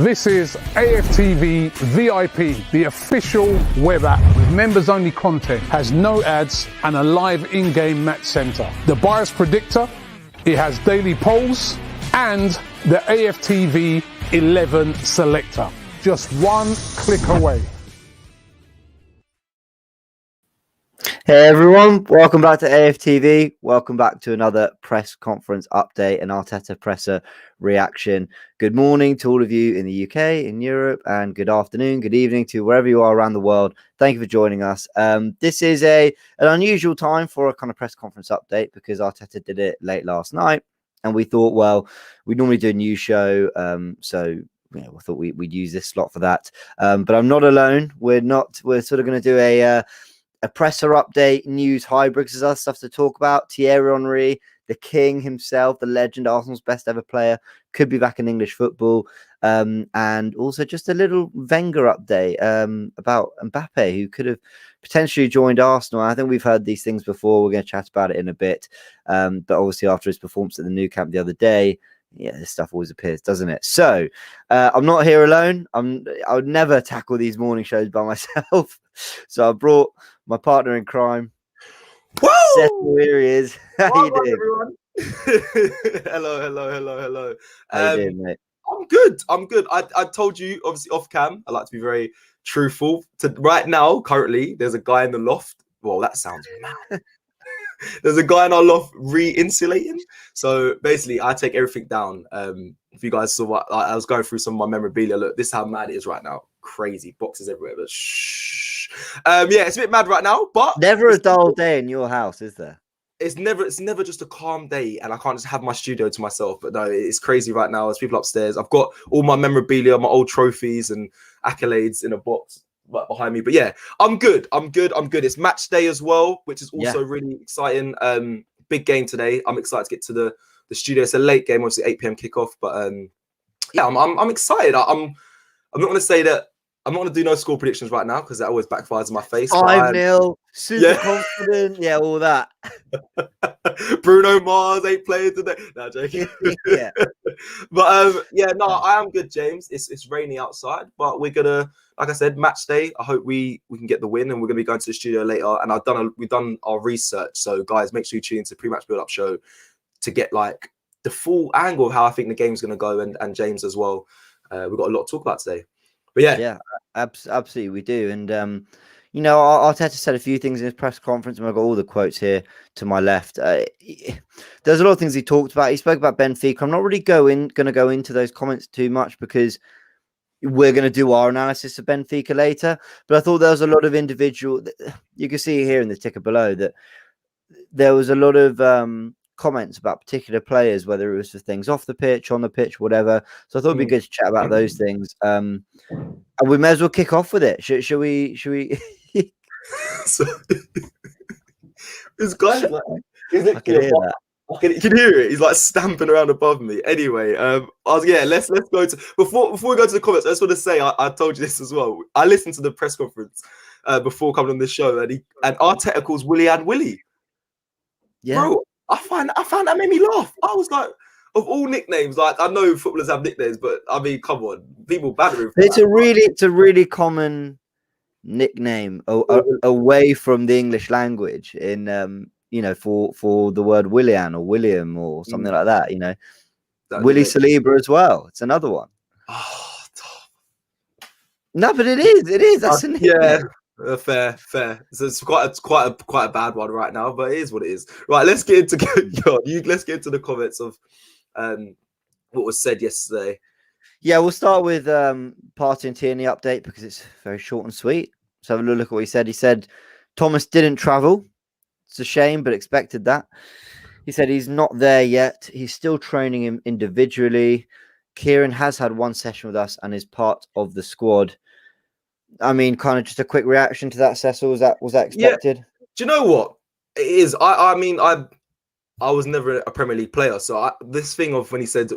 This is AFTV VIP, the official web app with members-only content, has no ads and a live in-game match centre. The bias predictor, it has daily polls and the AFTV 11 selector. Just one click away. Hey everyone, welcome back to AFTV. Welcome back to another press conference update and Arteta presser reaction. Good morning to all of you in the UK, in Europe, and good afternoon, good evening to wherever you are around the world. Thank you for joining us. This is an unusual time for a kind of press conference update because Arteta did it late last night, and we thought, well, we normally do a news show, so we thought we'd use this slot for that. But I'm not alone. We're sort of going to do a presser update, news hybrid, because there's other stuff to talk about. Thierry Henry, the king himself, the legend, Arsenal's best ever player, could be back in English football. And also just a little Wenger update about Mbappe, who could have potentially joined Arsenal. I think we've heard these things before. We're going to chat about it in a bit. But obviously after his performance at the Nou Camp the other day, yeah, this stuff always appears, doesn't it? So I'm not here alone. I would never tackle these morning shows by myself. So I brought my partner in crime. Whoa! Here he is. How you doing, everyone? Hello. How you doing, mate? I'm good. I told you, obviously, off cam, I like to be very truthful. Right now, currently, there's a guy in the loft. Well, that sounds mad. There's a guy in our loft re-insulating. So basically, I take everything down. If you guys saw what I was going through some of my memorabilia, look, this is how mad it is right now. Crazy boxes everywhere, but shh. Yeah, it's a bit mad right now, but never a dull day in your house, is there? It's never just a calm day, and I can't just have my studio to myself. But no, it's crazy right now. There's people upstairs. I've got all my memorabilia, my old trophies and accolades in a box right behind me. But yeah, I'm good. It's match day as well, which is also really exciting. Big game today. I'm excited to get to the studio. It's a late game, obviously 8 p.m. kickoff. But yeah, I'm excited. I'm not going to say that. I'm not going to do no score predictions right now because that always backfires in my face. 5-0, super confident. Yeah, all that. Bruno Mars ain't playing today. No, joking. Yeah. But yeah, no, I am good, James. It's rainy outside, but we're gonna, like I said, match day. I hope we can get the win, and we're gonna be going to the studio later. And we've done our research. So guys, make sure you tune into the pre-match build-up show to get like the full angle of how I think the game's gonna go, and James as well. We've got a lot to talk about today. But yeah, absolutely, we do. And Arteta said a few things in his press conference, and I've got all the quotes here to my left. There's a lot of things he talked about. He spoke about Benfica. I'm not really going to go into those comments too much because we're going to do our analysis of Benfica later. But I thought there was a lot of individual. You can see here in the ticker below that there was a lot of comments about particular players, whether it was for things off the pitch, on the pitch, whatever. So I thought it'd be good to chat about those things. And we may as well kick off with it. Should we? So, this guy, like, I can hear that. You can hear it. He's like stamping around above me. Anyway, let's go to before we go to the comments. I just want to say I told you this as well. I listened to the press conference before coming on this show, and Arteta calls Willian Willie. Yeah, bro. I found that made me laugh. I was like, of all nicknames, like I know footballers have nicknames, but I mean, come on, people battering. It's a really common nickname away from the English language in for the word Willian or William or something like that. Willie Saliba as well. It's another one. Oh, no, but it is. That's a nickname. Yeah. Fair. So it's quite a bad one right now, but it is what it is. Right, let's get into the comments of what was said yesterday. Yeah, we'll start with Partey and Tierney update because it's very short and sweet. So have a look at what he said. He said Thomas didn't travel. It's a shame, but expected that. He said he's not there yet. He's still training him individually. Kieran has had one session with us and is part of the squad. I mean, kind of just a quick reaction to that, Cecil. Was that expected? Yeah. Do you know what it is? I mean, I was never a Premier League player, so this thing of when he said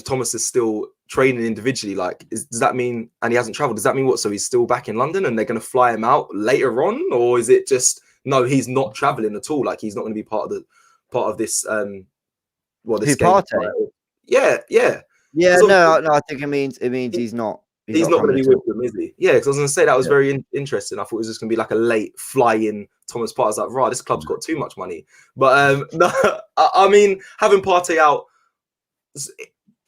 Thomas is still training individually, like, does that mean, and he hasn't travelled? Does that mean what? So he's still back in London, and they're going to fly him out later on, or is it just no? He's not travelling at all. Like he's not going to be part of this. This game. Partey? Yeah. Yeah, 'Cause no, I think it means he's not. he's not going coming to be at all. with them, is he? Yeah, because I was going to say that was Yeah. very interesting. I thought it was just going to be like a late fly-in Thomas Partey. I was like, right, this club's got too much money. But no, I mean, having Partey out,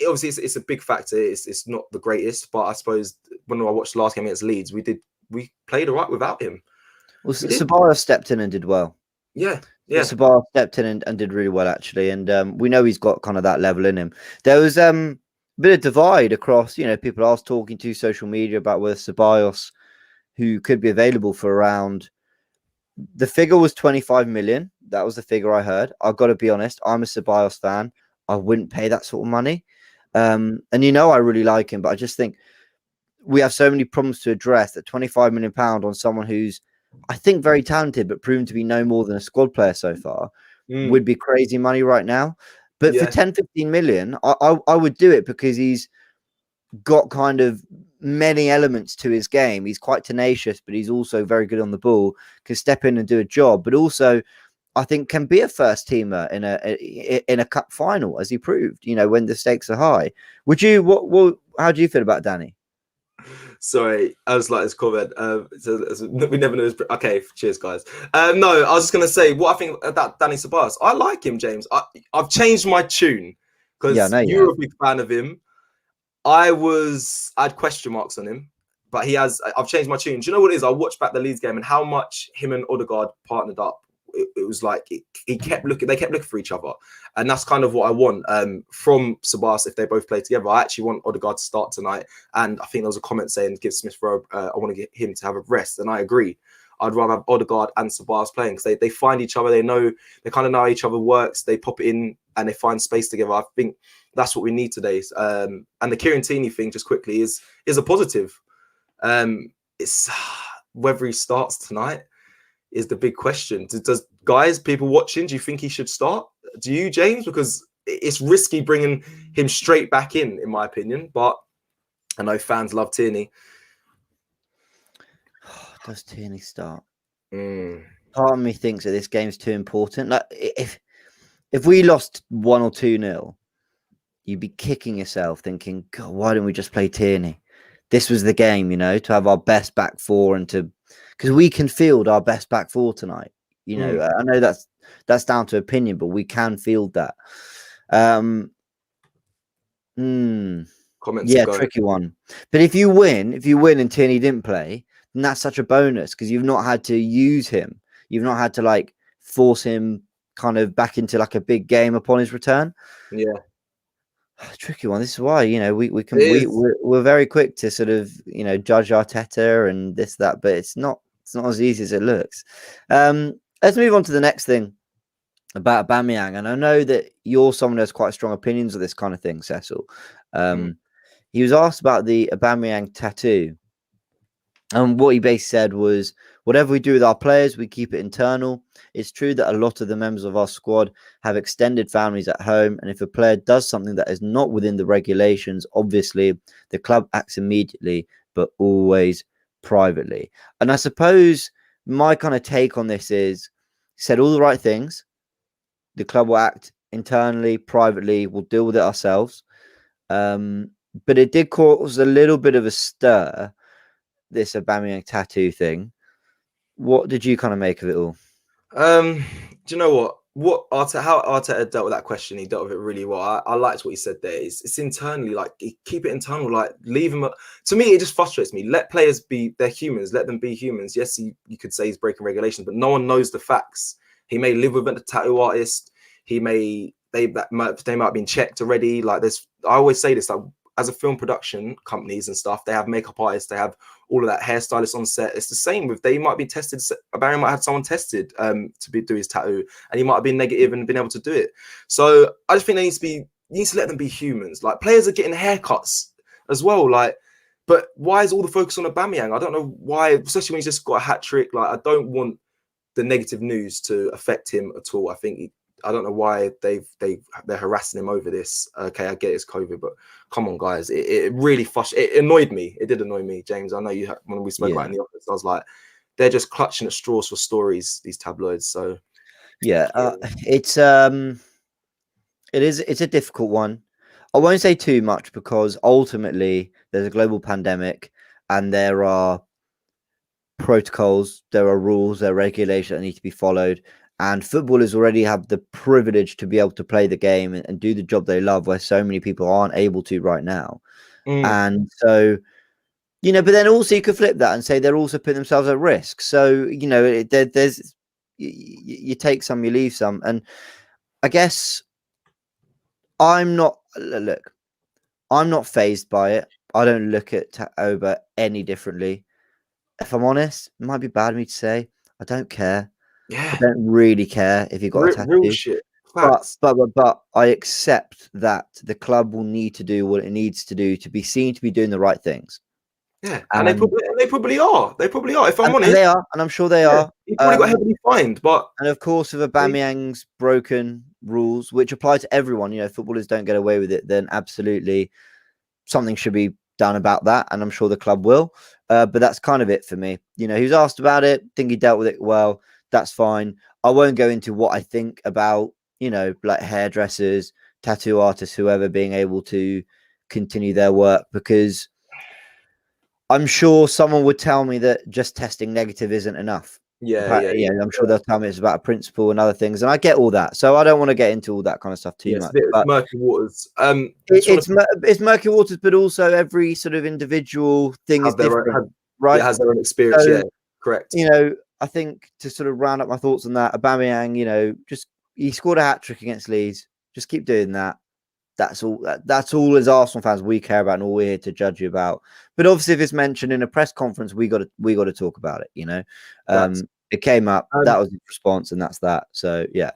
obviously it's a big factor. It's not the greatest, but I suppose when I watched the last game against Leeds, we played all right without him. Well, Ceballos stepped in and did well. Yeah. Ceballos stepped in and did really well, actually. And we know he's got kind of that level in him. There was a bit of divide across, people I was talking to social media about whether Ceballos, who could be available for around, the figure was 25 million. That was the figure I heard. I've got to be honest, I'm a Ceballos fan. I wouldn't pay that sort of money. And I really like him, but I just think we have so many problems to address that £25 million on someone who's, I think, very talented, but proven to be no more than a squad player so far would be crazy money right now. But for 10, 15 million, I would do it because he's got kind of many elements to his game. He's quite tenacious, but he's also very good on the ball, can step in and do a job, but also I think can be a first teamer in a cup final, as he proved, when the stakes are high. Would you, how do you feel about Danny? Sorry, I was like this comment. We never know. Okay, cheers, guys. No, I was just gonna say what I think about Danny Ceballos. I like him, James. I've changed my tune because you're a big fan of him. I had question marks on him, but I've changed my tune. Do you know what it is? I watched back the Leeds game and how much him and Odegaard partnered up. It was like they kept looking for each other, and that's kind of what I want from Ceballos if they both play together. I actually want Odegaard to start tonight, and I think there was a comment saying give Smith Rowe. I want to get him to have a rest, and I agree. I'd rather have Odegaard and Ceballos playing because they find each other. They kind of know how each other works. They pop it in and they find space together. I think that's what we need today. And the Tierney thing, just quickly, is a positive. It's whether he starts tonight is the big question. Does people watching, do you think he should start? Do you, James? Because it's risky bringing him straight back in my opinion. But I know fans love Tierney. Does Tierney start? Part of me thinks that this game's too important. Like if we lost 1 or 2-0, you'd be kicking yourself thinking, God, why didn't we just play Tierney? This was the game, to have our best back four and because we can field our best back four tonight. I know that's down to opinion, but we can field that. Comments tricky one. But if you win and Tierney didn't play, then that's such a bonus because you've not had to use him. You've not had to force him kind of back into a big game upon his return. Yeah. Tricky one. This is why we're very quick to sort of judge Arteta and this that, but it's not as easy as it looks. Let's move on to the next thing about Aubameyang, and I know that you're someone who has quite strong opinions of this kind of thing, Cecil. He was asked about the Aubameyang tattoo, and what he basically said was, whatever we do with our players, we keep it internal. It's true that a lot of the members of our squad have extended families at home, and if a player does something that is not within the regulations, obviously the club acts immediately, but always privately. And I suppose my kind of take on this is, he said all the right things. The club will act internally, privately, we'll deal with it ourselves. But it did cause a little bit of a stir, this Aubameyang tattoo thing. What did you kind of make of it all? Do you know how Arteta dealt with that question? He dealt with it really well. I liked what he said there. It's internally, keep it internal, leave him. To me, it just frustrates me. Let players they're humans. Let them be humans. Yes, you could say he's breaking regulations, but no one knows the facts. He may live with a tattoo artist. They might have been checked already. I always say this, as a film production companies and stuff, they have makeup artists, they have all of that, hairstylists on set. It's the same with, they might be tested. Barry might have someone tested to do his tattoo, and he might have been negative and been able to do it. So I just think you need to let them be humans. Players are getting haircuts as well. But why is all the focus on Aubameyang? I don't know why, especially when he's just got a hat trick. I don't want the negative news to affect him at all. I don't know why they're harassing him over this. Okay, I get it's COVID, but come on, guys. It really it annoyed me. It did annoy me, James. I know when we spoke about it in the office, I was like, they're just clutching at straws for stories, these tabloids. So it's a difficult one. I won't say too much because ultimately there's a global pandemic and there are protocols, there are rules, there are regulations that need to be followed. And footballers already have the privilege to be able to play the game and do the job they love, where so many people aren't able to right now. And so, but then also you could flip that and say they're also putting themselves at risk. So, there's you take some, you leave some. And I guess I'm not fazed by it. I don't look at Oba any differently. If I'm honest, it might be bad of me to say, I don't care. Yeah. I don't really care if you got a tattoo. Real shit. But I accept that the club will need to do what it needs to do to be seen to be doing the right things. Yeah, and they probably are. They probably are. If I'm honest, they are, and I'm sure they are. He probably got heavily fined, but and of course, with Aubameyang's broken rules, which apply to everyone, footballers don't get away with it, then absolutely something should be done about that, and I'm sure the club will. But that's kind of it for me. He was asked about it. Think he dealt with it well. That's fine. I won't go into what I think about, like hairdressers, tattoo artists, whoever being able to continue their work, because I'm sure someone would tell me that just testing negative isn't enough. Yeah. I'm sure they'll tell me it's about a principle and other things, and I get all that. So I don't want to get into all that kind of stuff too much. It's murky waters. It's murky waters, but also every sort of individual thing is different, right? It has their own experience. So, correct. I think to sort of round up my thoughts on that, Aubameyang, he scored a hat trick against Leeds. Just keep doing that. That's all. That's all as Arsenal fans we care about and all we're here to judge you about. But obviously, if it's mentioned in a press conference, we got to talk about it. It came up. That was his response, and that's that. So yeah.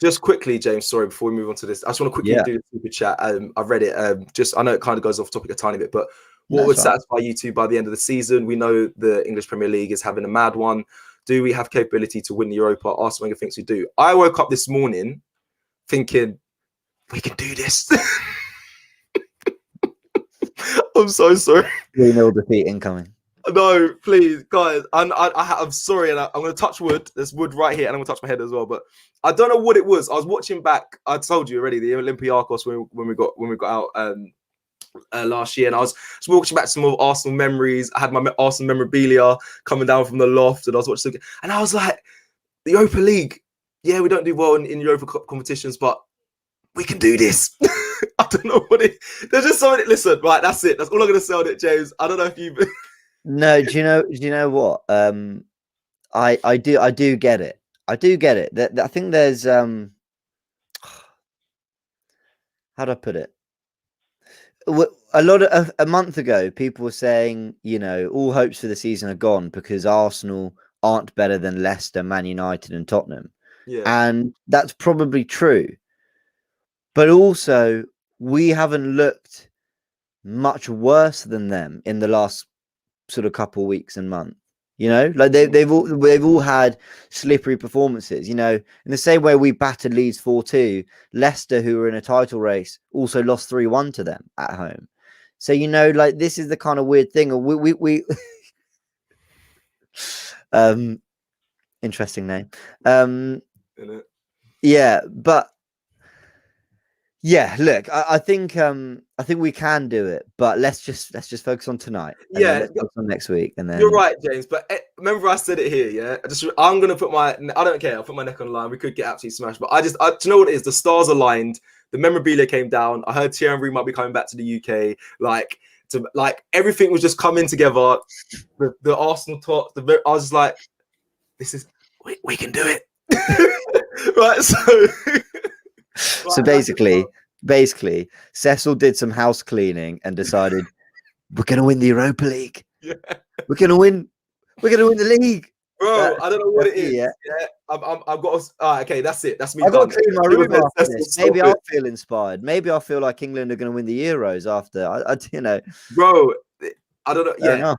Just quickly, James. Sorry, before we move on to this, I just want to quickly do the super chat. I've read it. I know it kind of goes off topic a tiny bit, but what would satisfy you two by the end of the season? We know the English Premier League is having a mad one. Do we have capability to win the Europa? Arsene Wenger thinks we do. I woke up this morning thinking we can do this. I'm so sorry. 3-0 defeat incoming. No, please, guys. I'm sorry, and I'm going to touch wood. There's wood right here, and I'm going to touch my head as well. But I don't know what it was. I was watching back. I told you already the Olympiacos when we got out last year, and I was watching back some of Arsenal memories. I had my Arsenal memorabilia coming down from the loft, and I was watching, and I was like, the Europa League. Yeah, we don't do well in Europa Cup competitions, but we can do this. I don't know what it. There's just something. Listen, right? That's it. That's all I'm going to say on it, James. I don't know if you. No, do you know what? I do get it. I do get it. I think there's how do I put it? A month ago, people were saying, all hopes for the season are gone because Arsenal aren't better than Leicester, Man United, and Tottenham. Yeah. And that's probably true. But also, we haven't looked much worse than them in the last sort of couple weeks and months. Like they've all had slippery performances. In the same way we battered Leeds 4-2, Leicester, who were in a title race, also lost 3-1 to them at home. So like this is the kind of weird thing. We interesting name. Yeah, but. Yeah, look, I think we can do it, but let's just focus on tonight. Yeah, let's focus on next week, and then you're right, James. But remember, I said it here. Yeah, I'm gonna put I don't care. I'll put my neck on the line. We could get absolutely smashed, but do you know what it is? The stars aligned. The memorabilia came down. I heard Thierry Henry might be coming back to the UK. Like everything was just coming together. The Arsenal talk. I was just like, this is we can do it, right? So basically, Cecil did some house cleaning and decided we're going to win the Europa League. Yeah. We're going to win the league. Bro, I don't know what it is. Yeah. I've got okay, that's it. That's me. I've got to clean my room after this. Maybe I'll feel inspired. Maybe I'll feel like England are going to win the Euros after. Bro, I don't know. Yeah.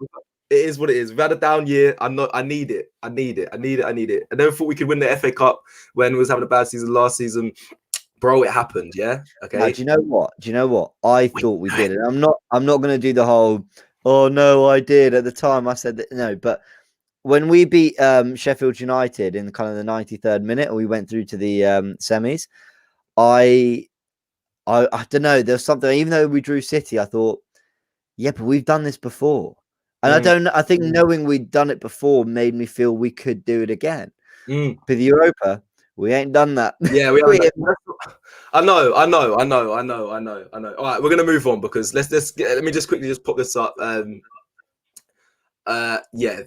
It is what it is. We've had a down year. I need it. I never thought we could win the FA Cup when we was having a bad season last season. Bro, it happened, yeah. Okay. Now, do you know what? I thought we did, and I'm not going to do the whole. Oh no, I did at the time. I said that no, but when we beat Sheffield United in kind of the 93rd minute, and we went through to the semis, I I don't know. There's something. Even though we drew City, I thought, yeah, but we've done this before, and I think knowing we'd done it before made me feel we could do it again. For the Europa, we ain't done that. Yeah, we haven't. I know. All right, we're gonna move on because let me just quickly pop this up. Yeah.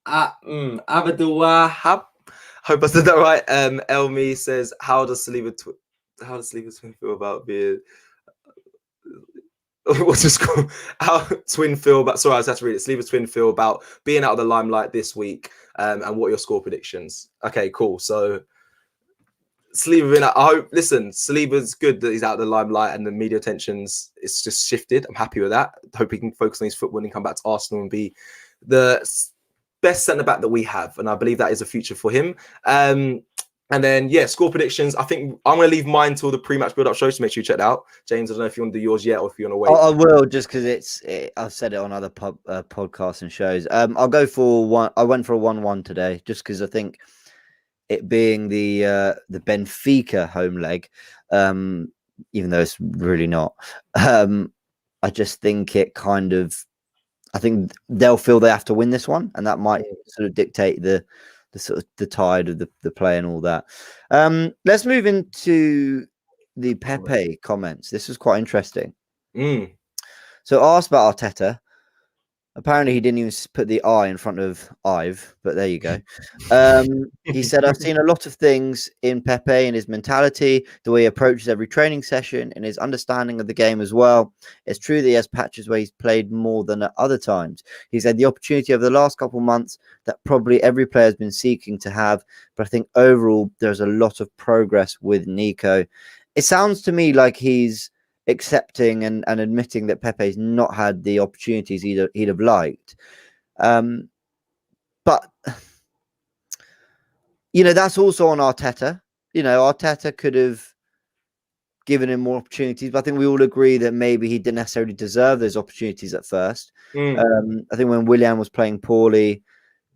Abdul Wahab. Hope I said that right. Elmi says, how does Saliba twin feel about being what's this called? How twin feel about? Sorry, I just had to read it. Saliba twin feel about being out of the limelight this week, and what are your score predictions? Okay, cool. So Saliba, I hope. Listen, Saliba's good that he's out of the limelight and the media attention's it's just shifted. I'm happy with that. Hope he can focus on his football and come back to Arsenal and be the best centre back that we have, and I believe that is a future for him. And then, yeah, score predictions. I think I'm going to leave mine till the pre-match build-up show to make sure you check it out. James, I don't know if you want to do yours yet or if you want to wait. I will, just because I've said it on other podcasts and shows. I'll go for one. I went for a 1-1 today, just because I think it being the Benfica home leg, even though it's really not. I just think it kind of. I think they'll feel they have to win this one, and that might sort of dictate the sort of the tide of the play and all that. Let's move into the Pepe comments. This was quite interesting. So asked about Arteta. Apparently, he didn't even put the I in front of Ive, but there you go. He said, I've seen a lot of things in Pepe and his mentality, the way he approaches every training session and his understanding of the game as well. It's true that he has patches where he's played more than at other times. He said the opportunity over the last couple of months that probably every player has been seeking to have, but I think overall there's a lot of progress with Nico. It sounds to me like he's accepting and admitting that Pepe's not had the opportunities he'd have liked. But, that's also on Arteta. Arteta could have given him more opportunities, but I think we all agree that maybe he didn't necessarily deserve those opportunities at first. I think when Willian was playing poorly,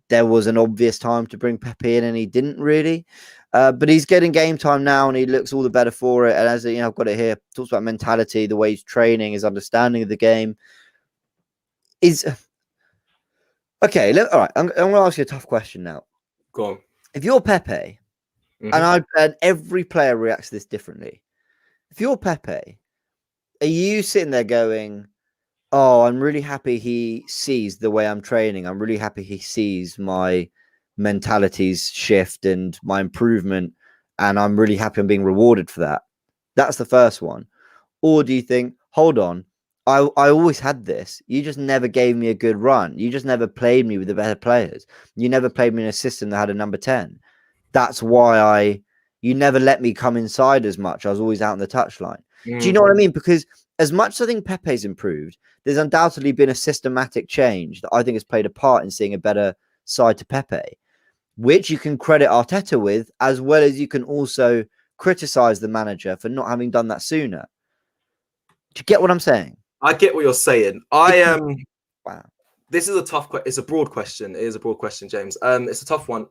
there was an obvious time to bring Pepe in, and he didn't really. But he's getting game time now, and he looks all the better for it. And as I've got it here, talks about mentality, the way he's training, his understanding of the game. Is okay. All right, I'm going to ask you a tough question now. Go on. If you're Pepe, and every player reacts to this differently. If you're Pepe, are you sitting there going, "Oh, I'm really happy he sees the way I'm training. I'm really happy he sees my mentalities shift and my improvement, and I'm really happy I'm being rewarded for that." That's the first one. Or do you think, hold on, I always had this. You just never gave me a good run. You just never played me with the better players. You never played me in a system that had a number 10. That's why you never let me come inside as much. I was always out on the touchline. Do you know what I mean? Because as much as I think Pepe's improved, there's undoubtedly been a systematic change that I think has played a part in seeing a better side to Pepe, which you can credit Arteta with, as well as you can also criticize the manager for not having done that sooner. Do you get what I'm saying? I get what you're saying. Wow. This is a tough question. It's a broad question. It is a broad question, James. It's a tough one.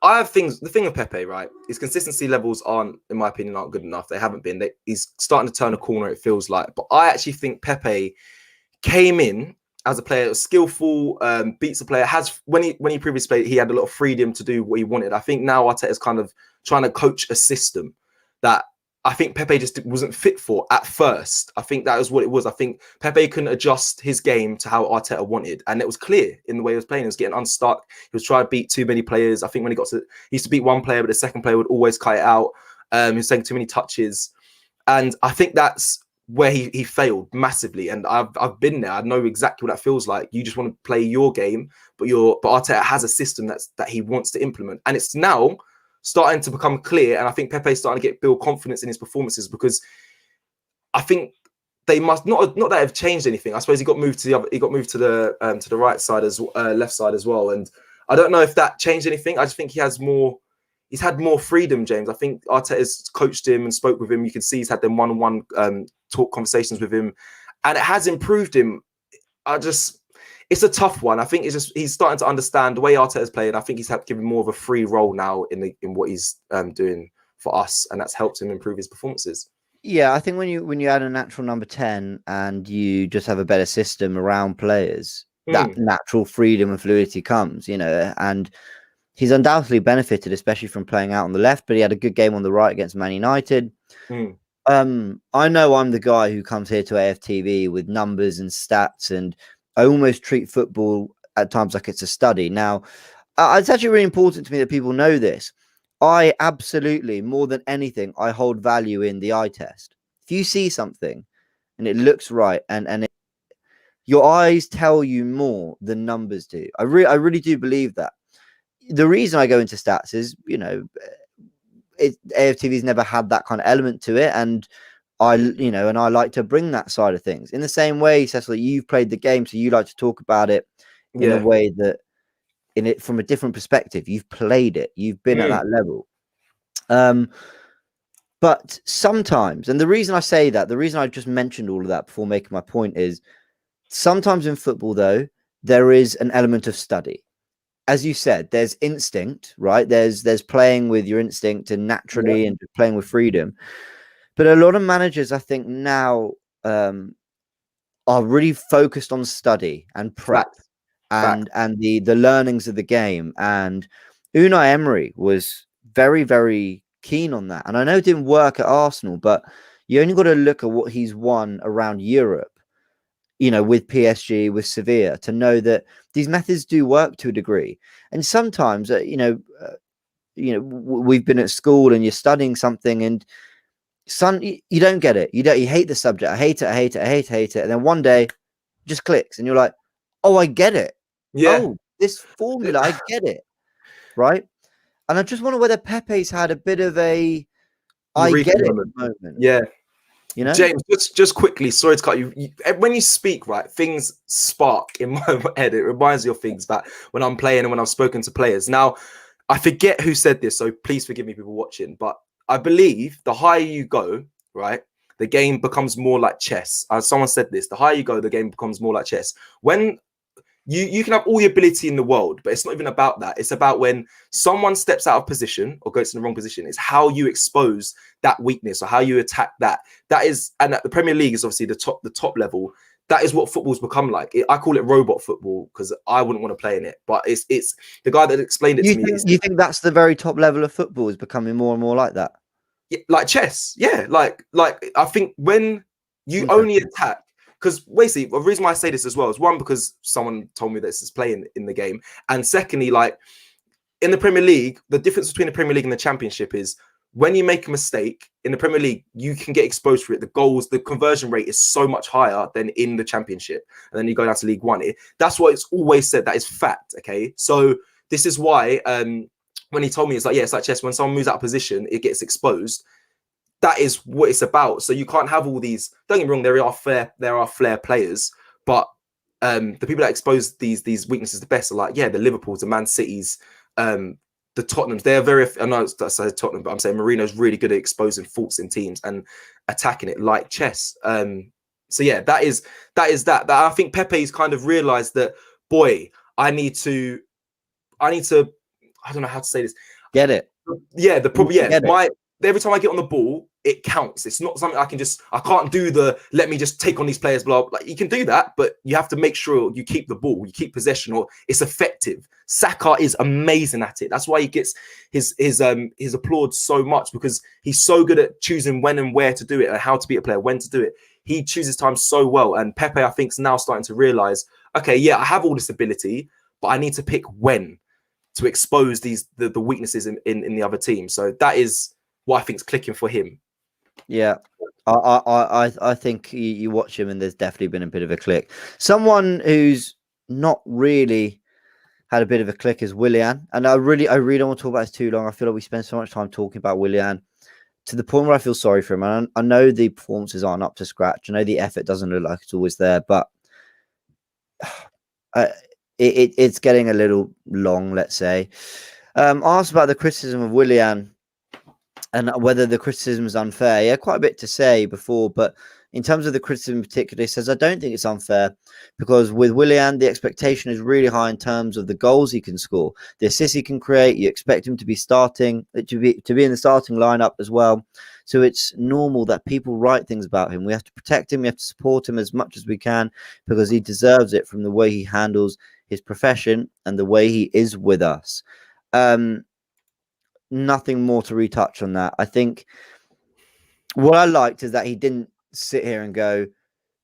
I have things. The thing with Pepe, right? His consistency levels aren't, in my opinion, aren't good enough. They haven't been. He's starting to turn a corner. It feels like, but I actually think Pepe came in as a player, skillful, beats the player. When he previously played, he had a lot of freedom to do what he wanted. I think now Arteta is kind of trying to coach a system that I think Pepe just wasn't fit for at first. I think that was what it was. I think Pepe couldn't adjust his game to how Arteta wanted. And it was clear in the way he was playing. He was getting unstuck. He was trying to beat too many players. I think when he used to beat one player, but the second player would always cut it out. He was taking too many touches. And I think that's where he failed massively. And I've been there. I know exactly what that feels like. You just want to play your game, but Arteta has a system that he wants to implement. And it's now starting to become clear, and I think Pepe's starting to build confidence in his performances, because I think they must not that have changed anything. I suppose he got moved to the right side left side as well, and I don't know if that changed anything. I just think he's had more freedom, James. I think Arteta's coached him and spoke with him. You can see he's had them one-on-one talk conversations with him, and it has improved him. It's a tough one. I think he's starting to understand the way Arteta's playing. I think he's given more of a free role now in what he's doing for us, and that's helped him improve his performances. Yeah, I think when you add a natural number 10 and you just have a better system around players, that natural freedom and fluidity comes, and he's undoubtedly benefited, especially from playing out on the left, but he had a good game on the right against Man United. I know I'm the guy who comes here to AFTV with numbers and stats, and I almost treat football at times like it's a study. Now, it's actually really important to me that people know this. I absolutely, more than anything, I hold value in the eye test. If you see something and it looks right, and your eyes tell you more than numbers do. I really do believe that. The reason I go into stats is, AFTV's never had that kind of element to it, and I like to bring that side of things. In the same way, Cecil, you've played the game, so you like to talk about it in a way that, from a different perspective. You've played it, you've been at that level. But sometimes, and the reason I say that, the reason I just mentioned all of that before making my point is, sometimes in football, though, there is an element of study. As you said, there's instinct, right? There's playing with your instinct and naturally, and playing with freedom. But a lot of managers, I think, now are really focused on study and prep and the learnings of the game. And Unai Emery was very, very keen on that. And I know it didn't work at Arsenal, but you only got to look at what he's won around Europe, with PSG, with Sevilla, to know that these methods do work to a degree. And sometimes, we've been at school and you're studying something, and you don't get it. You hate the subject. I hate it. And then one day it just clicks and you're like, oh, I get it. Yeah. Oh, this formula, I get it. Right. And I just wonder whether Pepe's had a bit of a I get it moment. Yeah. James, just quickly, sorry to cut you. When you speak, right, things spark in my head. It reminds me of things back when I'm playing and when I've spoken to players. Now, I forget who said this, so please forgive me, people watching. But I believe the higher you go, right, the game becomes more like chess. Someone said this: the higher you go, the game becomes more like chess. When you can have all the ability in the world, but it's not even about that. It's about when someone steps out of position or goes in the wrong position. It's how you expose that weakness or how you attack that. That is, and the Premier League is obviously the top level. That is what football's become like. I call it robot football because I wouldn't want to play in it. But it's the guy that explained it to me. You think that's the very top level of football is becoming more and more like that? Yeah, like chess. Yeah, like I think when you only attack. Because basically, the reason why I say this as well is, one, because someone told me this is playing in the game. And secondly, like in the Premier League, the difference between the Premier League and the Championship is when you make a mistake in the Premier League, you can get exposed for it. The conversion rate is so much higher than in the Championship. And then you go down to League One. That's what it's always said. That is fact. Okay. So this is why when he told me, it's like, yeah, it's like chess. When someone moves out of position, it gets exposed. That is what it's about. So you can't have all these. Don't get me wrong. There are flair players, but the people that expose these weaknesses the best are like, the Liverpools, the Man Cities, the Tottenhams. They're very. I know I say Tottenham, but I'm saying Mourinho's really good at exposing faults in teams and attacking it like chess. So yeah, that is that. I think Pepe's kind of realised that. Boy, I need to. I don't know how to say this. Get it? Yeah, the problem. Yeah, every time I get on the ball, it counts. It's not something I can't do let me just take on these players, blah. Like, you can do that, but you have to make sure you keep the ball, you keep possession, or it's effective. Saka is amazing at it. That's why he gets his applause so much, because he's so good at choosing when and where to do it and how to beat a player, when to do it. He chooses time so well. And Pepe, I think, is now starting to realize, okay, yeah, I have all this ability, but I need to pick when to expose the weaknesses in the other team. So that is what I think is clicking for him. Yeah, I think you watch him and there's definitely been a bit of a click. Someone who's not really had a bit of a click is Willian, and I really don't want to talk about this too long. I feel like we spend so much time talking about Willian to the point where I feel sorry for him. And I know the performances aren't up to scratch. I know the effort doesn't look like it's always there, but it's getting a little long, let's say. Asked about the criticism of Willian and whether the criticism is unfair. Yeah, quite a bit to say before, but in terms of the criticism in particular, he says, I don't think it's unfair because with Willian, the expectation is really high in terms of the goals he can score, the assists he can create. You expect him to be to be in the starting lineup as well. So it's normal that people write things about him. We have to protect him. We have to support him as much as we can because he deserves it from the way he handles his profession and the way he is with us. Nothing more to retouch on that. I think what I liked is that he didn't sit here and go,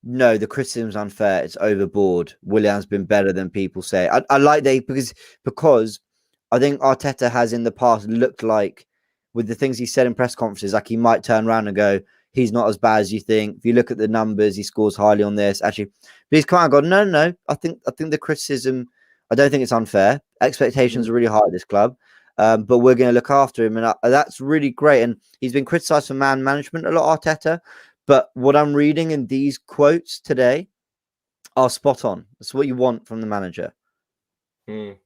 no, the criticism's unfair. It's overboard. Willian's been better than people say. I like that because I think Arteta has in the past looked like, with the things he said in press conferences, like he might turn around and go, he's not as bad as you think. If you look at the numbers, he scores highly on this. Actually, but he's kind of gone, no. I think the criticism, I don't think it's unfair. Expectations are really high at this club, but we're going to look after him, and that's really great. And he's been criticised for man management a lot, Arteta. But what I'm reading in these quotes today are spot on. That's what you want from the manager. Do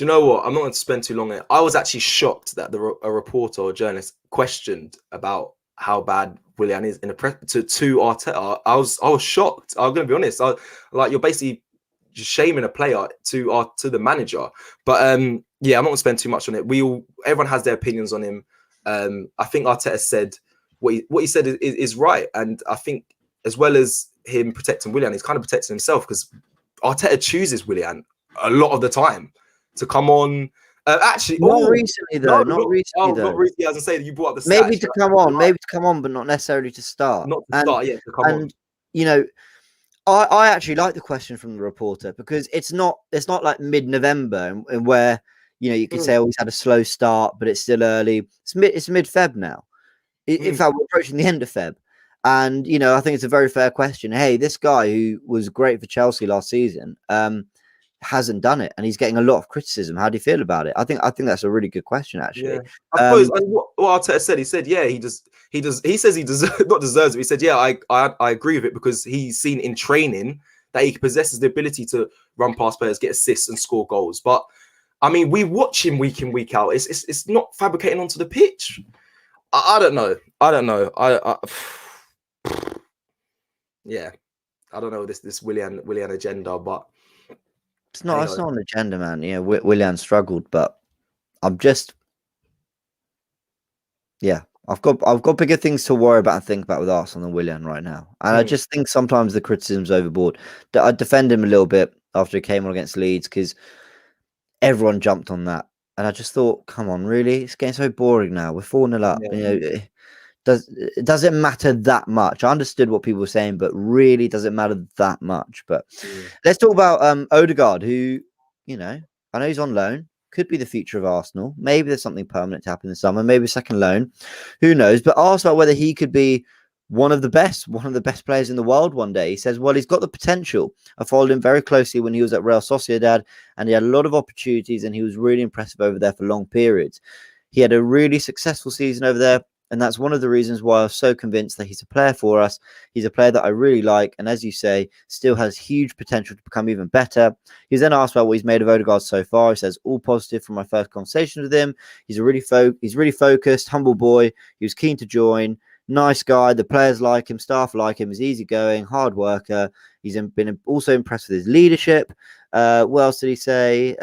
you know what? I'm not going to spend too long on it. I was actually shocked that a reporter or journalist questioned about how bad Willian is in the press to Arteta. I was shocked. I'm going to be honest. You're basically just shaming a player to the manager. But yeah, I'm not going to spend too much on it. Everyone has their opinions on him. I think Arteta said what he said is right, and I think as well as him protecting Willian, he's kind of protecting himself because Arteta chooses Willian a lot of the time to come on. Actually, not recently though. Not recently. As I say, you brought up the maybe to come on, but not necessarily to start. Not to start, yeah, to come on. You know, I actually like the question from the reporter because it's not like mid-November and where you could say, oh, he's had a slow start, but it's still early. It's mid-Feb now. In fact, we're approaching the end of Feb. And, I think it's a very fair question. Hey, this guy who was great for Chelsea last season hasn't done it, and he's getting a lot of criticism. How do you feel about it? I think that's a really good question, actually. Yeah. I suppose what Arteta said, he said, yeah, he says he not deserves it. He said, yeah, I agree with it because he's seen in training that he possesses the ability to run past players, get assists and score goals. But I mean, we watch him week in, week out. It's not fabricating onto the pitch. I don't know. Yeah, I don't know this Willian agenda, but it's not an agenda, man. Willian struggled, but I'm just, I've got bigger things to worry about and think about with Arsenal than Willian right now. And I just think sometimes the criticism's overboard. I defend him a little bit after he came on against Leeds because everyone jumped on that. And I just thought, come on, really? It's getting so boring now. We're 4-0 up. Yeah. Does it matter that much? I understood what people were saying, but really, does it matter that much? But let's talk about Odegaard, who, I know he's on loan, could be the future of Arsenal. Maybe there's something permanent to happen in the summer, maybe a second loan. Who knows? But asked about whether he could be one of the best players in the world one day. He says, well, he's got the potential. I followed him very closely when he was at Real Sociedad, and he had a lot of opportunities, and he was really impressive over there for long periods. He had a really successful season over there, and that's one of the reasons why I was so convinced that he's a player for us. He's a player that I really like, and as you say, still has huge potential to become even better. He's then asked about what he's made of Odegaard so far. He says, all positive from my first conversation with him. He's really focused, humble boy. He was keen to join. Nice guy. The players like him, staff like him. He's easygoing, hard worker. He's been also impressed with his leadership. What else did he say?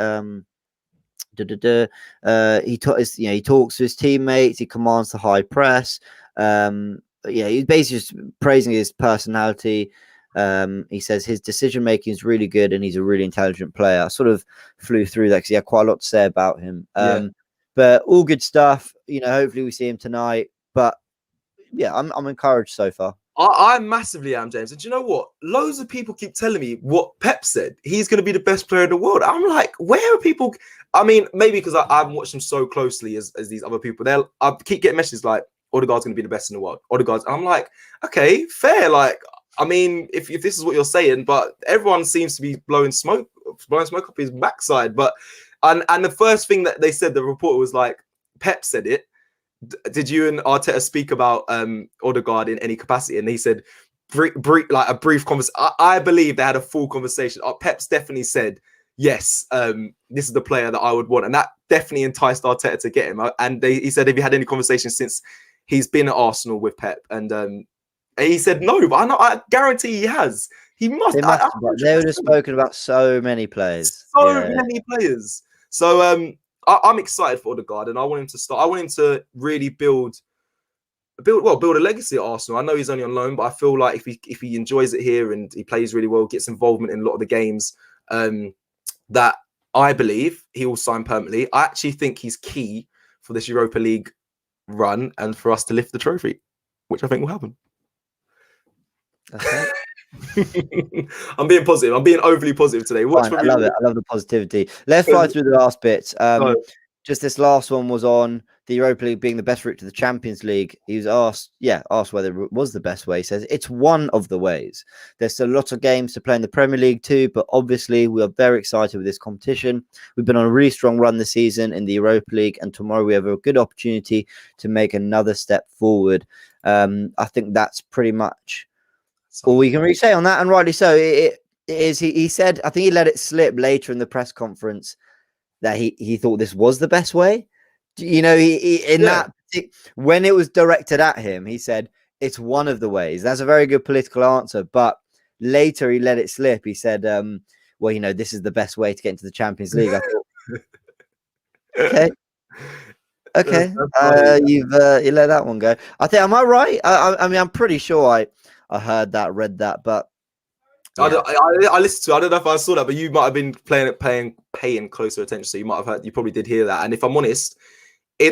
He talks to his teammates. He commands the high press. He's basically just praising his personality. He says his decision making is really good, and he's a really intelligent player. I sort of flew through that because he had quite a lot to say about him. But all good stuff. Hopefully we see him tonight. But yeah, I'm encouraged so far. I massively am, James. And do you know what? Loads of people keep telling me what Pep said. He's going to be the best player in the world. I'm like, where are people? I mean, maybe because I haven't watched him so closely as these other people. I keep getting messages like, Odegaard's going to be the best in the world. Odegaard's. I'm like, okay, fair. Like, I mean, if this is what you're saying, but everyone seems to be blowing smoke up his backside. But and the first thing that they said, the reporter was like, Pep said it. Did you and Arteta speak about Odegaard in any capacity? And he said, like a brief conversation. I believe they had a full conversation. Pep's definitely said, yes, this is the player that I would want. And that definitely enticed Arteta to get him. And he said, have you had any conversations since he's been at Arsenal with Pep? And And he said no, but I guarantee he has. He must. They would have spoken about so many players. So many players. So I'm excited for Odegaard, and I want him to start. I want him to really build a legacy at Arsenal. I know he's only on loan, but I feel like if he enjoys it here and he plays really well, gets involvement in a lot of the games, that I believe he will sign permanently. I actually think he's key for this Europa League run and for us to lift the trophy, which I think will happen. Okay. I'm being positive. I'm being overly positive today. Fine, I love it. I love the positivity. Let's fly through the last bits. Just this last one was on the Europa League being the best route to the Champions League. He was asked whether it was the best way. He says it's one of the ways. There's a lot of games to play in the Premier League too, but obviously we are very excited with this competition. We've been on a really strong run this season in the Europa League, and tomorrow we have a good opportunity to make another step forward. I think that's pretty much all we can really say on that, and rightly so. It is. He said, I think he let it slip later in the press conference that he thought this was the best way. You know, when it was directed at him, he said it's one of the ways. That's a very good political answer. But later he let it slip. He said, well, you know, this is the best way to get into the Champions League. I thought, okay. You let that one go. I think, am I right? I mean, I'm pretty sure I heard that, read that, but yeah. I listened to it. I don't know if I saw that, but you might have been paying closer attention. So you might have heard. You probably did hear that. And if I'm honest,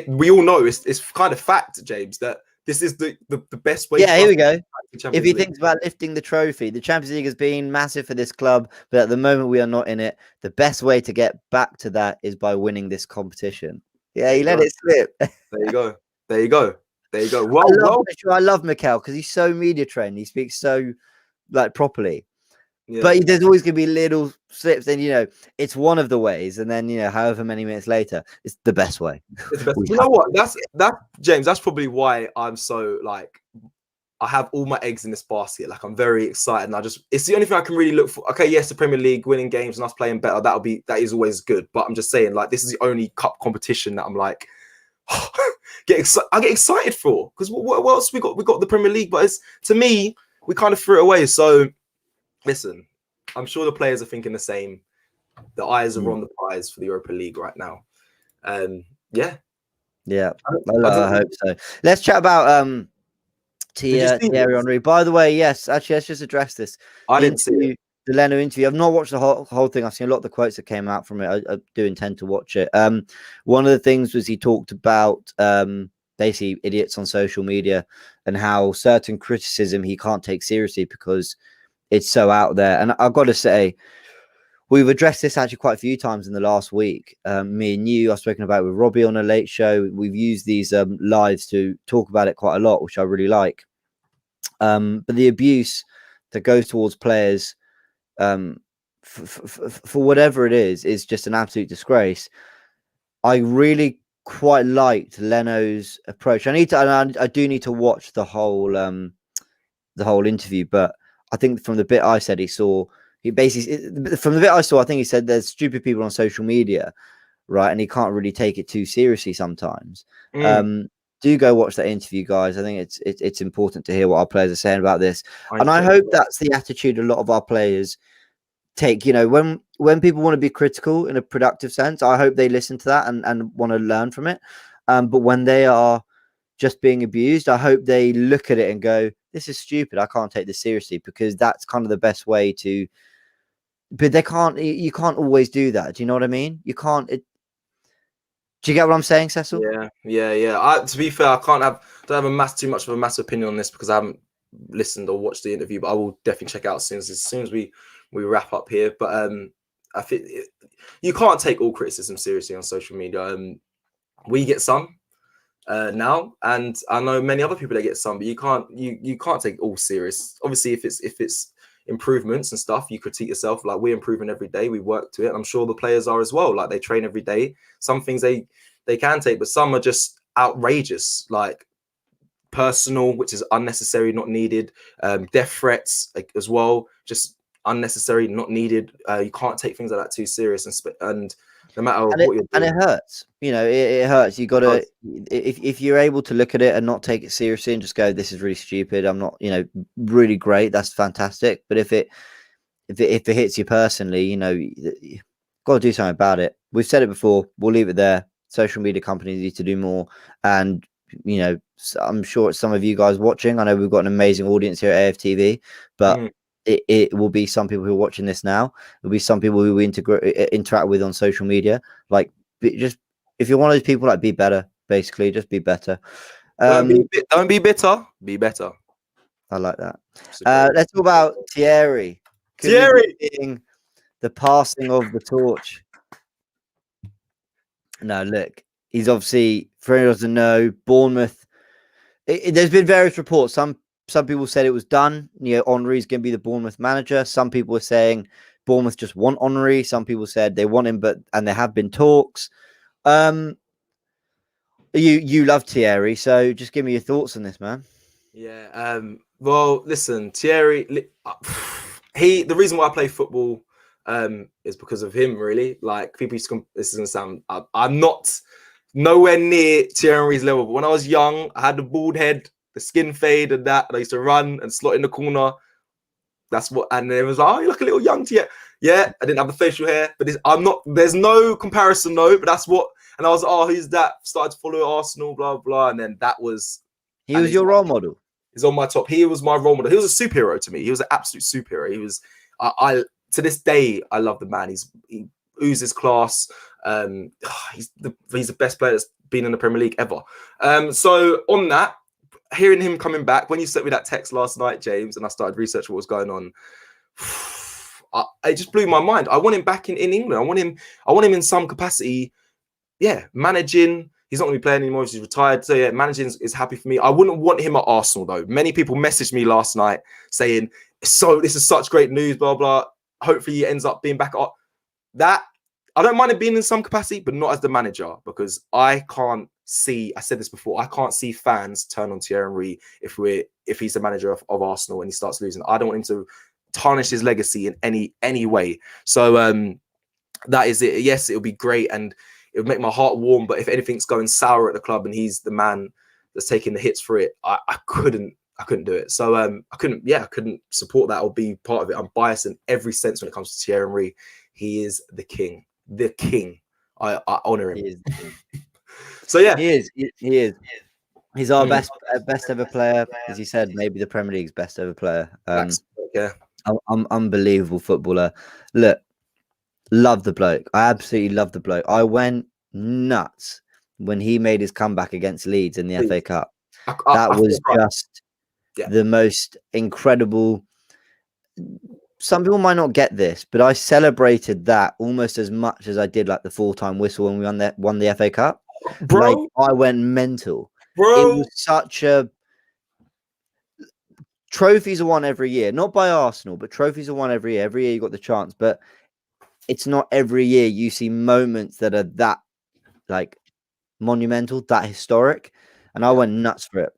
we all know it's kind of fact, James, that this is the best way. Yeah, here we go. If he thinks about lifting the trophy, the Champions League has been massive for this club, but at the moment we are not in it. The best way to get back to that is by winning this competition. Yeah, he let it slip. There you go. There you go. There you go. Well, I love Mikel because he's so media trained. He speaks so properly. Yeah. But there's always going to be little slips, and you know it's one of the ways. And then however many minutes later, it's the best way. You know what? That's James. That's probably why I'm so I have all my eggs in this basket. I'm very excited, and it's the only thing I can really look for. Okay, yes, the Premier League, winning games and us playing better, that is always good. But I'm just saying, this is the only cup competition that I'm I get excited for, because what else we got? We got the Premier League, but to me, we kind of threw it away. So listen, I'm sure the players are thinking the same. The eyes are on the prize for the Europa League right now. Yeah, I hope so. Let's chat about Thierry Henry. By the way, yes, actually, let's just address this. I didn't see the Leno interview. I've not watched the whole thing. I've seen a lot of the quotes that came out from it. I do intend to watch it. One of the things was he talked about basically idiots on social media and how certain criticism he can't take seriously because it's so out there. And I've got to say, we've addressed this actually quite a few times in the last week. Me and you, I've spoken about it with Robbie on a late show. We've used these lives to talk about it quite a lot, which I really like. But the abuse that goes towards players for whatever it is just an absolute disgrace. I really quite liked Leno's approach. I do need to watch the whole interview, but I think from the bit I said, I think he said there's stupid people on social media, right? And he can't really take it too seriously sometimes. Do go watch that interview, guys. I think it's important to hear what our players are saying about this. I hope that's the attitude a lot of our players take. When people want to be critical in a productive sense, I hope they listen to that and want to learn from it. But when they are just being abused, I hope they look at it and go, this is stupid. I can't take this seriously, because that's kind of the best way to. But you can't always do that. Do you know what I mean? You can't. Do you get what I'm saying, Cecil? Yeah. To be fair, I don't have too much of a massive opinion on this because I haven't listened or watched the interview, but I will definitely check out as soon as we wrap up here. But I think you can't take all criticism seriously on social media. We get some now, and I know many other people that get some, but you can't take it all serious. Obviously, if it's improvements and stuff, you critique yourself. We're improving every day, we work to it. I'm sure the players are as well. They train every day. Some things they can take, but some are just outrageous, personal, which is unnecessary, not needed. Death threats as well, just unnecessary, not needed. You can't take things like that too serious. And no matter what you're doing. And it hurts. You know, it hurts. You got to, if you're able to look at it and not take it seriously and just go, this is really stupid. I'm not, you know, really great. That's fantastic. But if it hits you personally, you know, you've got to do something about it. We've said it before. We'll leave it there. Social media companies need to do more. And, you know, I'm sure some of you guys watching, I know we've got an amazing audience here at AFTV, but it will be some people who are watching this now. There'll be some people who we interact with on social media. Like, just if you're one of those people, like, be better. Basically, just be better. Don't be bitter. Be better. I like that. Let's talk about Thierry. Thierry being the passing of the torch. No, look, he's obviously, for anyone who doesn't know, Bournemouth. There's been various reports. Some people said it was done. You know, Henry's going to be the Bournemouth manager. Some people were saying Bournemouth just want Henry. Some people said they want him, and there have been talks. You love Thierry, so just give me your thoughts on this, man. Yeah. Well, listen, Thierry. The reason why I play football is because of him. Really, like people used to. This is gonna sound. I'm not nowhere near Thierry Henry's level. But when I was young, I had the bald head, the skin fade, and that. And I used to run and slot in the corner. That's what. And it was like, oh, you look a little young, Thierry. Yeah, I didn't have the facial hair, but I'm not. There's no comparison, no. But that's what. And I was, oh, who's that? Started to follow Arsenal, blah blah. And then that was. He was your role model. He's on my top. He was my role model. He was a superhero to me. He was an absolute superhero. He was. I to this day, I love the man. He oozes class. He's the best player that's been in the Premier League ever. So on that, hearing him coming back, when you sent me that text last night, James, and I started researching what was going on, it just blew my mind. I want him back in England. I want him in some capacity. Yeah, managing. He's not going to be playing anymore. He's retired. So yeah, managing is happy for me. I wouldn't want him at Arsenal though. Many people messaged me last night saying, "So this is such great news." Blah blah. Hopefully he ends up being back at that. I don't mind him being in some capacity, but not as the manager, because I can't see. I said this before. I can't see fans turn on Thierry Henry if he's the manager of Arsenal and he starts losing. I don't want him to tarnish his legacy in any way. So that is it. Yes, it would be great and it would make my heart warm. But if anything's going sour at the club and he's the man that's taking the hits for it, I couldn't do it. So I couldn't support that or be part of it. I'm biased in every sense when it comes to Thierry Henry. He is the king. The king. I honor him. He is the king. So yeah, he is. He's our best ever player, as you said. Maybe the Premier League's best ever player. Yeah, unbelievable footballer. Look, love the bloke. I absolutely love the bloke. I went nuts when he made his comeback against Leeds in the FA Cup. That was just the most incredible. Some people might not get this, but I celebrated that almost as much as I did like the 4-time whistle when we won the FA Cup. Bro, like, I went mental. Bro, it was such a. Trophies are won every year, not by Arsenal, but trophies are won every year. Every year you got the chance, but it's not every year you see moments that are that like monumental, that historic. And I went nuts for it.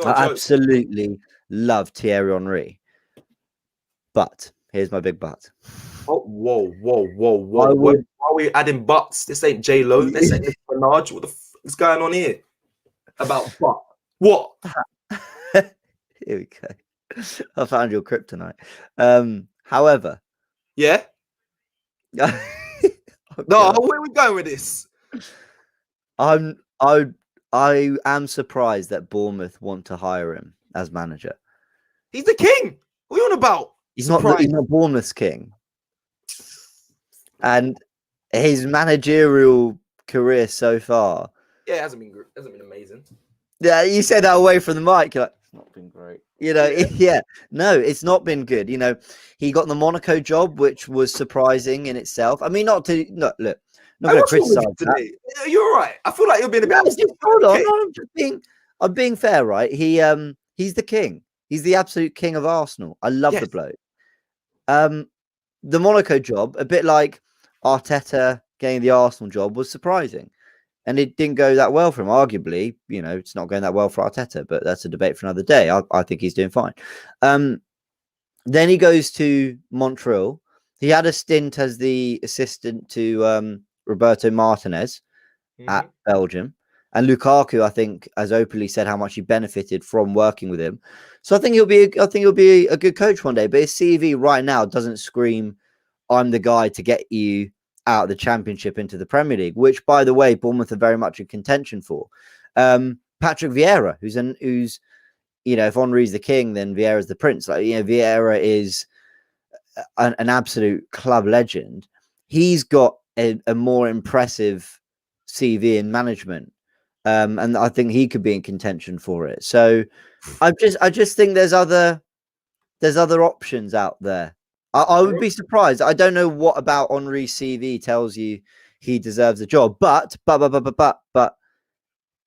I absolutely love Thierry Henry. But here's my big but. Oh, whoa. Why are we adding buts? This ain't J-Lo. This ain't Nicki Minaj. What the f is going on here? About but. What? Here we go. I found your kryptonite. However. Yeah? No, where are we going with this? I am surprised that Bournemouth want to hire him as manager. He's the king. What are you on about? He's not Bournemouth's king. And his managerial career so far. Yeah, it hasn't been amazing. Yeah, you said that away from the mic. You're like, it's not been great. You know, yeah. No, it's not been good. You know, he got the Monaco job, which was surprising in itself. I mean, look, not going to criticize that. You're all right. I feel like you're being a bit upset. Hold on, I'm being fair, right? He's the king. He's the absolute king of Arsenal. I love the bloke. The Monaco job, a bit like Arteta getting the Arsenal job, was surprising. And it didn't go that well for him. Arguably, you know, it's not going that well for Arteta, but that's a debate for another day. I think he's doing fine. Then he goes to Montreal. He had a stint as the assistant to Roberto Martinez at Belgium. And Lukaku, I think, has openly said how much he benefited from working with him. So I think he'll be a good coach one day. But his CV right now doesn't scream, "I'm the guy to get you out of the Championship into the Premier League," which, by the way, Bournemouth are very much in contention for. Patrick Vieira, who's if Henry's the king, then Vieira's the prince. Vieira is an absolute club legend. He's got a more impressive CV in management. And I think he could be in contention for it. So I just think there's other options out there. I would be surprised. I don't know what about Henry's CV tells you he deserves a job, but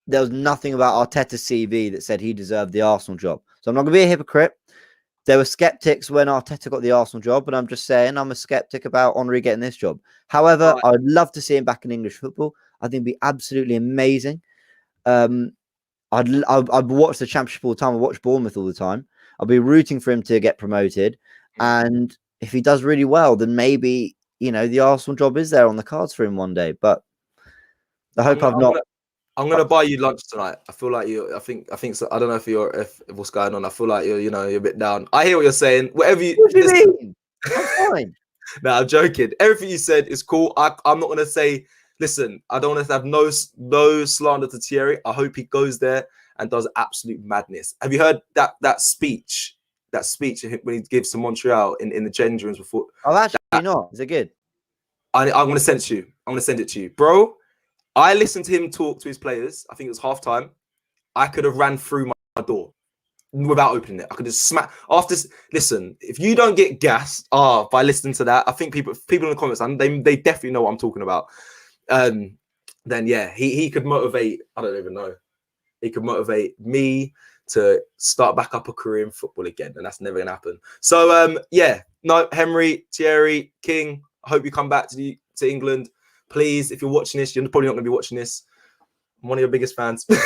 there was nothing about Arteta's CV that said he deserved the Arsenal job. So I'm not going to be a hypocrite. There were skeptics when Arteta got the Arsenal job, but I'm just saying I'm a skeptic about Henry getting this job. However, I'd love to see him back in English football. I think it'd be absolutely amazing. I'd watch the Championship all the time. I watch Bournemouth all the time. I'll be rooting for him to get promoted. And if he does really well, then maybe, the Arsenal job is there on the cards for him one day. But I hope I'm gonna buy you lunch tonight. I feel like you. I think so. I don't know if what's going on. I feel like you're a bit down. I hear what you're saying. Whatever you. What do you mean? I'm fine. No, I'm joking. Everything you said is cool. I'm not gonna say. Listen, I don't want to have no slander to Thierry. I hope he goes there and does absolute madness. Have you heard that speech? That speech when he gives to Montreal in the change rooms before. Oh, actually not. Is it good? I'm gonna send it to you. I'm gonna send it to you, bro. I listened to him talk to his players. I think it was halftime. I could have ran through my door without opening it. I could just smack after. Listen, if you don't get gassed by listening to that, I think people in the comments, they definitely know what I'm talking about. Then yeah, he could motivate. I don't even know. He could motivate me to start back up a career in football again, and that's never gonna happen. So Henry, Thierry, King. I hope you come back to England. Please, if you're watching this, you're probably not going to be watching this. I'm one of your biggest fans. But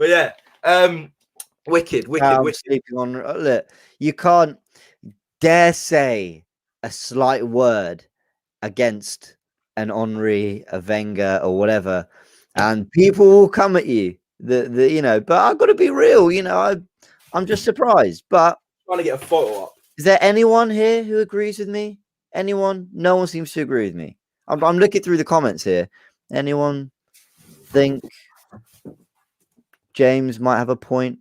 yeah, wicked. Sleeping on. Look, you can't dare say a slight word against an Henry, a Wenger, or whatever, and people will come at you. But I've got to be real. I'm just surprised. But trying to get a photo up. Is there anyone here who agrees with me? Anyone? No one seems to agree with me. I'm looking through the comments here. Anyone think James might have a point?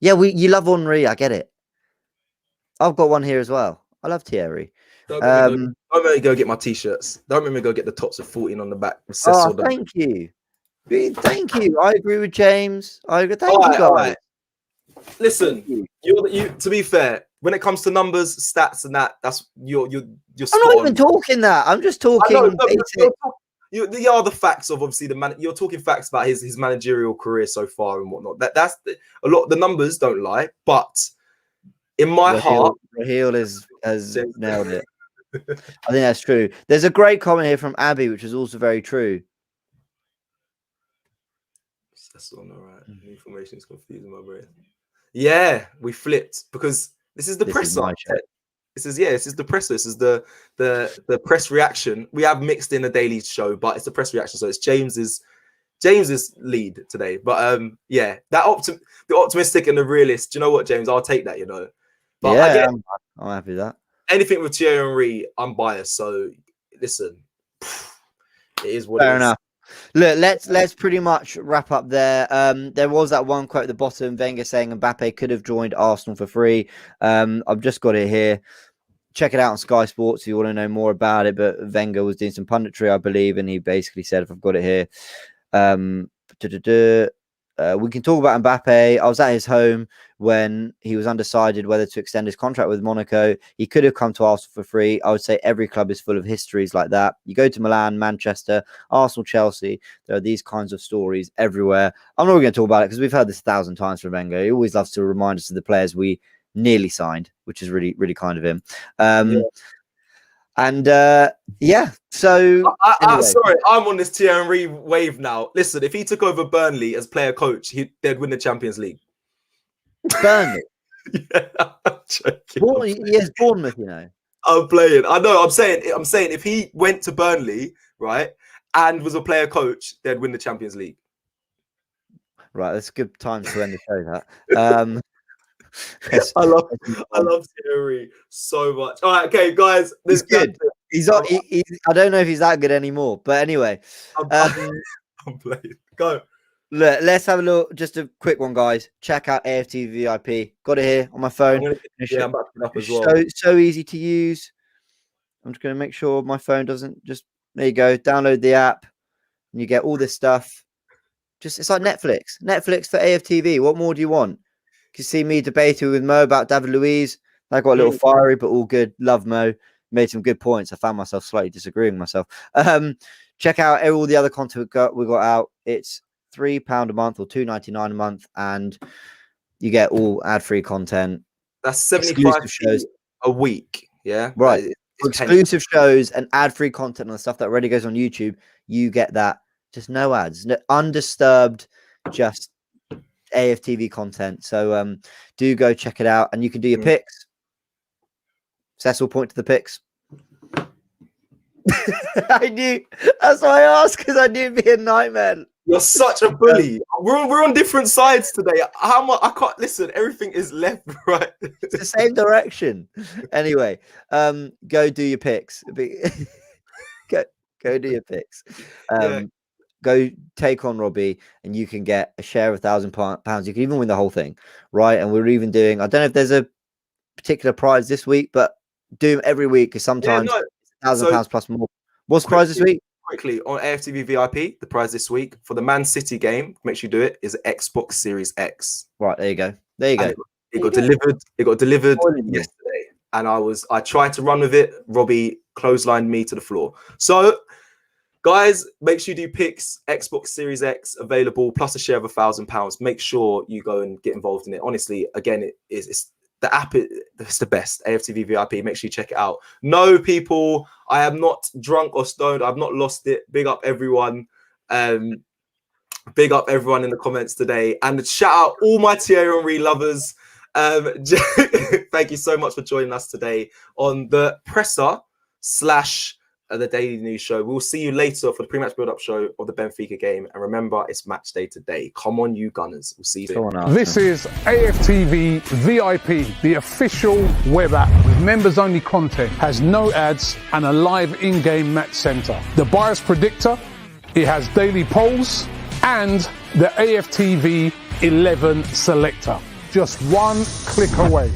Yeah, you love Henry. I get it. I've got one here as well. I love Thierry. Don't make me go get my t-shirts. Don't make me go get the tops of 14 on the back. Thank you. Thank you. I agree with James. Thank you, guys. Right. Listen, you. To be fair, when it comes to numbers, stats, and that's you're. I'm not even talking that. I'm just talking. You are the facts of obviously the man. You're talking facts about his managerial career so far and whatnot. That's a lot. The numbers don't lie, but in my heart, Raheel has nailed it. I think that's true. There's a great comment here from Abby, which is also very true. That's all right. Information is confusing my brain. Yeah, we flipped because this is the presser. This is the presser. This is the press reaction. We have mixed in a daily show, but it's the press reaction. So it's James's lead today. But the optimistic and the realist. Do you know what, James? I'll take that. But yeah, I'm happy with that. Anything with Thierry Henry, I'm biased. So listen, it is what fair it is. enough. Look, let's pretty much wrap up there. There was that one quote at the bottom, Wenger saying Mbappe could have joined Arsenal for free. I've just got it here. Check it out on Sky Sports if you want to know more about it. But Wenger was doing some punditry, I believe, and he basically said, if I've got it here, we can talk about Mbappe. I was at his home when he was undecided whether to extend his contract with Monaco. He could have come to Arsenal for free. I would say every club is full of histories like that. You go to Milan, Manchester, Arsenal, Chelsea. There are these kinds of stories everywhere. I'm not going to talk about it because we've heard this 1,000 times from Wenger. He always loves to remind us of the players we nearly signed, which is really, really kind of him. So anyway. Sorry, I'm on this Thierry Henry wave now. Listen, if he took over Burnley as player coach, they'd win the Champions League. Burnley? Yeah, I'm joking. Yes, Bournemouth, I'm playing. I know. I'm saying if he went to Burnley, right, and was a player coach, they'd win the Champions League. Right, that's a good time to end the show. That. I love Thierry so much. All right, okay, guys. He's good. He's not. I don't know if he's that good anymore. But anyway, I'm playing. Go. Look, let's have a look. Just a quick one, guys. Check out AFTV VIP. Got it here on my phone. I'm about to put it up as well. So easy to use. I'm just going to make sure my phone doesn't just. There you go. Download the app, and you get all this stuff. It's like Netflix. Netflix for AFTV. What more do you want? You can see me debating with Mo about David Luiz. I got a little fiery, but all good. Love Mo. Made some good points. I found myself slightly disagreeing with myself. Check out all the other content we got out. It's £3 a month or $2.99 a month, and you get all ad-free content. That's 75 shows a week. Yeah, right. Exclusive shows and ad-free content and the stuff that already goes on YouTube. You get that. Just no ads, no, undisturbed, just AFTV content. So do go check it out, and you can do your picks. Cecil, point to the picks. I knew. That's why I asked, because I knew it'd be a nightmare. You're such a bully. We're on different sides today. How much? I can't listen. Everything is left, right. It's the same direction. Anyway, go do your picks. Go do your picks. Go take on Robbie, and you can get a share of £1,000. You can even win the whole thing, right? And we're even doing. I don't know if there's a particular prize this week, but do them every week, because sometimes £1,000 plus more. What's the prize this week? Quickly on AFTV VIP, the prize this week for the Man City game, make sure you do it, is Xbox Series X. Right, there you go. There you go. It got delivered. It got delivered yesterday, and I tried to run with it. Robbie clotheslined me to the floor. So, guys, make sure you do picks. Xbox Series X available, plus a share of £1,000. Make sure you go and get involved in it. Honestly, again, it's the app. It's the best. AFTV VIP. Make sure you check it out. No, people, I am not drunk or stoned. I've not lost it. Big up everyone. Big up everyone in the comments today, and shout out all my Thierry Henry lovers. Thank you so much for joining us today on the Presser / the Daily News Show. We'll see you later for the pre-match build-up show of the Benfica game. And remember, it's match day today. Come on, you Gunners. We'll see you there. This is AFTV VIP, the official web app with members-only content, has no ads and a live in-game match center. The bias predictor, it has daily polls, and the AFTV 11 selector. Just one click away.